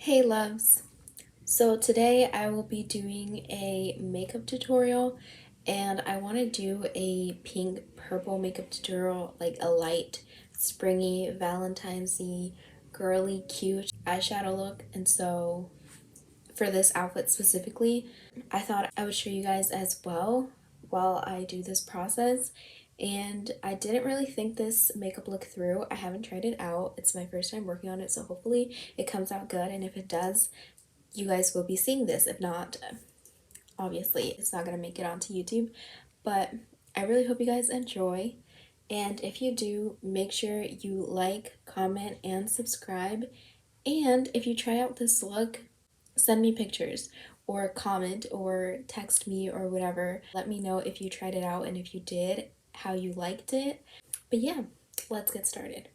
Hey loves! So today I will be doing a makeup tutorial and I want to do a pink purple makeup tutorial, like a light springy Valentine's-y girly cute eyeshadow look. And so for this outfit specifically, I thought I would show you guys as well while I do this process. And I didn't really think this makeup look through. I haven't tried it out. It's my first time working on it, so hopefully it comes out good, and if it does, you guys will be seeing this. If not, obviously it's not going to make it onto YouTube, but I really hope you guys enjoy. And if you do, make sure you like, comment, and subscribe. And if you try out this look, send me pictures or comment or text me or whatever. Let me know if you tried it out and if you did, how you liked it. But yeah, let's get started.